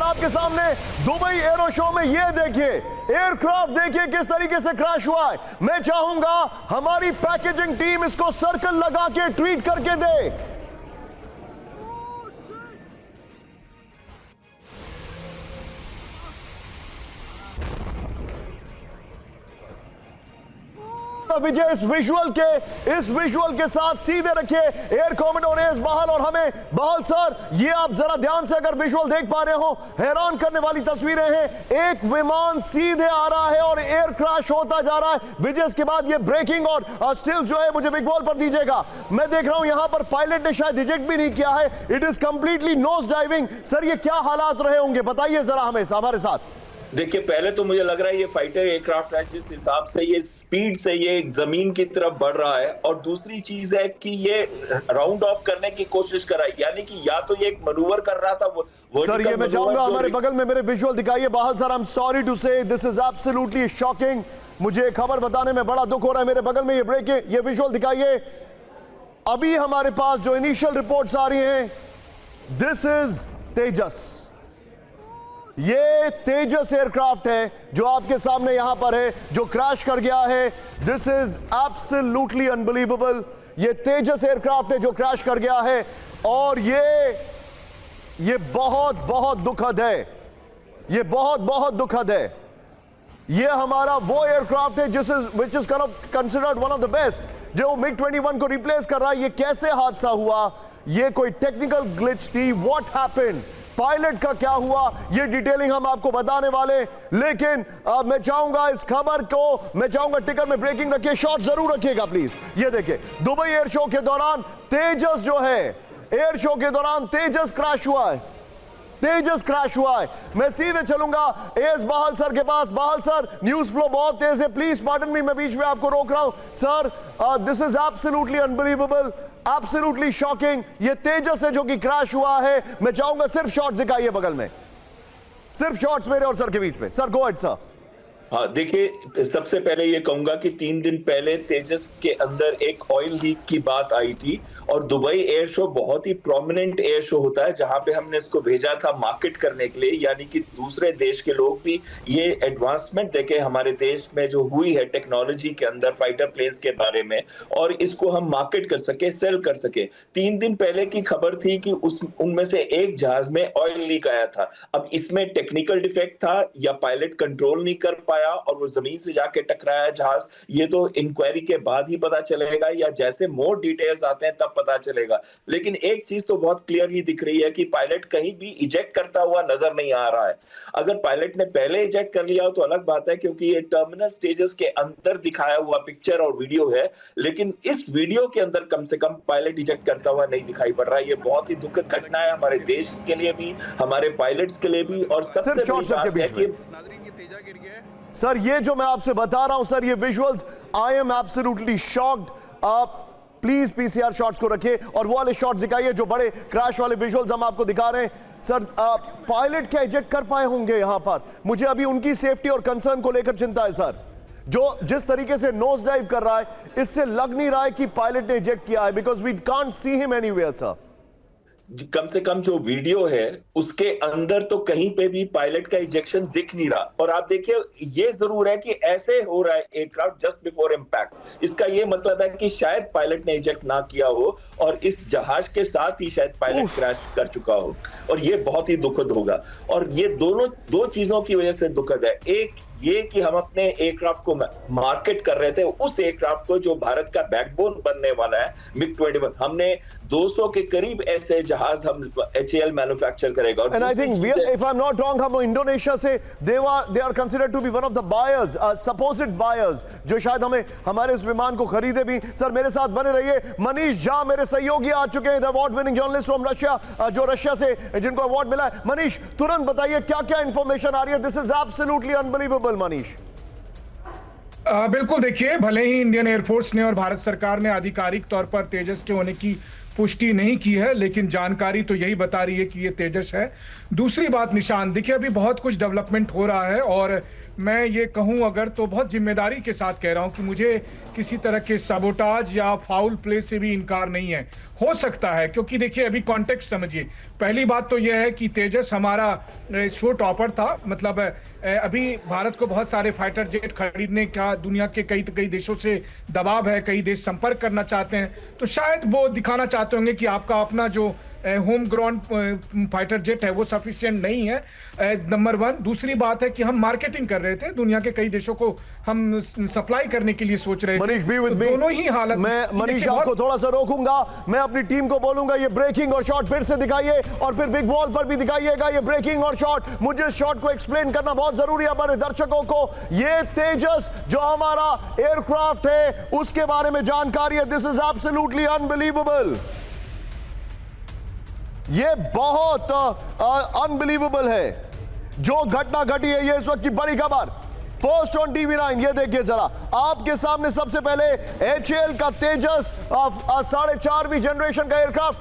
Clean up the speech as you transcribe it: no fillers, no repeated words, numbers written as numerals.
आपके सामने Dubai arrow show में ये देखिए, एयरक्राफ्ट देखिए किस तरीके से क्रैश हुआ है। मैं चाहूंगा हमारी पैकेजिंग टीम इसको सर्कल लगा के ट्वीट करके दे। विजय इस विजुअल के साथ सीधे रखिए एयर कॉमोडोर एस बहाल और हमें बहाल सर, ये आप जरा ध्यान से अगर विजुअल देख पा रहे हो, हैरान करने वाली तस्वीरें हैं। एक विमान सीधे आ रहा है और एयर क्रैश होता जा रहा है। विजय इसके बाद ये ब्रेकिंग और स्टिल जो है मुझे बिग बॉल पर दीजिएगा। मैं देख रहा हूं यहां पर पायलट ने शायद इजेक्ट भी नहीं किया है, it is completely nose diving. Sir ये क्या हालात रहे होंगे, बताइए जरा हमें हमारे साथ। देखिए, पहले तो मुझे लग रहा है ये फाइटर एयरक्राफ्ट है, जिस हिसाब से ये स्पीड से ये जमीन की तरफ बढ़ रहा है। और दूसरी चीज है कि ये राउंड ऑफ करने की कोशिश कर रहा है, यानी कि या तो ये एक मनूवर कर रहा था वो। सर ये मैं चाहूंगा हमारे बगल में मेरे विजुअल दिखाइए बहाल sir. I am sorry to say this is absolutely shocking. मुझे खबर बताने में बड़ा दुख हो रहा है। मेरे बगल में ये ये विजुअल दिखाइए। अभी हमारे पास जो इनिशियल रिपोर्ट्स आ रही हैं, दिस इज तेजस। ये तेजस एयरक्राफ्ट है जो आपके सामने यहां पर है, जो क्रैश कर गया है। This is absolutely unbelievable. ये तेजस एयरक्राफ्ट है जो क्रैश कर गया है और ये बहुत बहुत दुखद है। ये बहुत बहुत दुखद है। ये हमारा वो एयरक्राफ्ट है which is considered one of the best, जो MiG-21 को रिप्लेस कर रहा है। ये कैसे हादसा हुआ? ये कोई टेक्निकल ग्लिच थी? What happened? पायलट का क्या हुआ? ये डिटेलिंग हम आपको बताने वाले, लेकिन मैं चाहूंगा इस खबर को, मैं चाहूंगा टिकर में ब्रेकिंग रखिए, शॉट जरूर रखिएगा प्लीज। ये देखिए दुबई एयर शो के दौरान तेजस जो है, एयर शो के दौरान तेजस क्रैश हुआ है। तेजस क्रैश हुआ है। मैं सीधे चलूंगा एस बहाल सर के पास। बहाल सर, न्यूज फ्लो बहुत तेज है, प्लीज पार्डन मी, मैं बीच में आपको रोक रहा हूं। Sir this is absolutely unbelievable, absolutely shocking. ये तेजस है जो कि क्रैश हुआ है। मैं चाहूंगा सिर्फ शॉट दिखाइए बगल में, सिर्फ शॉट्स मेरे और सर के बीच में। Sir go ahead sir. हाँ, देखिए, सबसे पहले ये कहूंगा कि 3 दिन पहले तेजस के अंदर एक ऑयल लीक की बात आई थी और दुबई एयर शो बहुत ही प्रोमिनेंट एयर शो होता है, जहां पे हमने इसको भेजा था मार्केट करने के लिए, यानी कि दूसरे देश के लोग भी ये एडवांसमेंट देखे हमारे देश में जो हुई है टेक्नोलॉजी के अंदर फाइटर प्लेन्स के बारे में, और इसको हम मार्केट कर सके, सेल कर सके। 3 दिन पहले की खबर थी कि उनमें से एक जहाज में ऑयल लीक आया था। अब इसमें टेक्निकल डिफेक्ट था या पायलट कंट्रोल नहीं कर पाया और वो जमीन से जाके टकराया जहाज, ये तो इंक्वायरी के बाद ही पता चलेगा या जैसे मोर डिटेल्स आते हैं तब पता चलेगा। लेकिन एक चीज तो बहुत क्लियरली दिख रही है कि पायलट कहीं भी इजेक्ट करता हुआ नजर नहीं आ रहा है। अगर पायलट ने पहले इजेक्ट कर लिया हो तो अलग बात है, क्योंकि ये टर्मिनल स्टेजेस के अंदर दिखाया हुआ पिक्चर और वीडियो है, लेकिन इस वीडियो के अंदर कम से कम पायलट इजेक्ट करता हुआ नहीं दिखाई पड़ रहा है। ये बहुत ही दुखद घटना है हमारे देश के लिए भी, हमारे पायलट्स के लिए भी। और सबसे बड़ी बात है कि सर ये जो मैं आपसे बता रहा हूं सर, ये visuals, I am absolutely shocked. आप प्लीज पीसीआर शॉट्स को रखिए और वो वाले शॉट्स दिखाइए जो बड़े क्रैश वाले विजुअल्स हम आपको दिखा रहे हैं। सर पायलट क्या इजेक्ट कर पाए होंगे यहां पर? मुझे अभी उनकी सेफ्टी और कंसर्न को लेकर चिंता है सर। जो जिस तरीके से नोज डाइव कर रहा है, इससे लग नहीं रहा है कि पायलट ने इजेक्ट किया है, because we can't see him anywhere sir. कम से कम जो वीडियो है उसके अंदर तो कहीं पे भी पायलट का इजेक्शन दिख नहीं रहा। और आप देखिए, ये जरूर है कि ऐसे हो रहा है एयरक्राफ्ट जस्ट बिफोर इंपैक्ट। इसका ये मतलब है कि शायद पायलट ने इजेक्ट ना किया हो और इस जहाज के साथ ही शायद पायलट क्रैश कर चुका हो, और ये बहुत ही दुखद होगा। और ये दो चीजों की वजह से दुखद है। एक ये कि हम अपने एयरक्राफ्ट को मार्केट कर रहे थे, उस एयरक्राफ्ट को जो भारत का बैकबोन बनने वाला है, MiG-21। हमने 200 के करीब ऐसे जहाज हम HAL मैन्युफैक्चर करेगा। And I think if I'm not wrong, हम इंडोनेशिया से they are considered to be one of the buyers, supposed buyers, जो शायद हमारे इस विमान को खरीदे भी। सर मेरे साथ बने रहिए। मनीष झा मेरे सहयोगी आ चुके हैं, award winning journalist from Russia, जो रशिया से जिनको अवार्ड मिला है। मनीष तुरंत बताइए क्या क्या इंफॉर्मेशन आ रही है? This is absolutely unbelievable Manish. बिल्कुल, देखिए, भले ही इंडियन एयरफोर्स ने और भारत सरकार ने आधिकारिक तौर पर तेजस के होने की पुष्टि नहीं की है, लेकिन जानकारी तो यही बता रही है कि ये तेजस है। दूसरी बात निशान, देखिए, अभी बहुत कुछ डेवलपमेंट हो रहा है और मैं ये कहूं अगर तो बहुत जिम्मेदारी के साथ कह रहा हूं कि मुझे किसी तरह के सबोटाज या फाउल प्ले से भी इनकार नहीं है। हो सकता है, क्योंकि देखिए अभी कॉन्टेक्स्ट समझिए। पहली बात तो यह है कि तेजस हमारा शो टॉपर था, मतलब अभी भारत को बहुत सारे फाइटर जेट खरीदने का दुनिया के कई देशों से दबाव है, कई देश संपर्क करना चाहते हैं, तो शायद वो दिखाना चाहते होंगे कि आपका अपना जो होम ग्राउंड फाइटर जेट है वो सफिशिएंट नहीं है, नंबर 1। दूसरी बात है कि हम मार्केटिंग कर रहे थे, दुनिया के कई देशों को हम सप्लाई करने के लिए सोच रहे थे। Manish be with me. दोनों ही हालत मैं मनीष आपको थोड़ा सा रोकूंगा, मैं अपनी टीम को बोलूंगा ये ब्रेकिंग और शॉट फिर से दिखाइए और फिर बिग वॉल पर भी दिखाइएगा ये ब्रेकिंग और शॉट। मुझे इस शॉट को एक्सप्लेन करना बहुत जरूरी है हमारे दर्शकों को। ये तेजस जो हमारा एयरक्राफ्ट है उसके बारे में जानकारी है। दिस इज एब्सोल्युटली अनबिलीवेबल, ये बहुत अनबिलीवेबल है जो घटना घटी है। ये इस वक्त की बड़ी खबर फर्स्ट ऑन TV9। ये देखिए जरा आपके सामने सबसे पहले HAL का तेजस 4.5वीं जनरेशन का एयरक्राफ्ट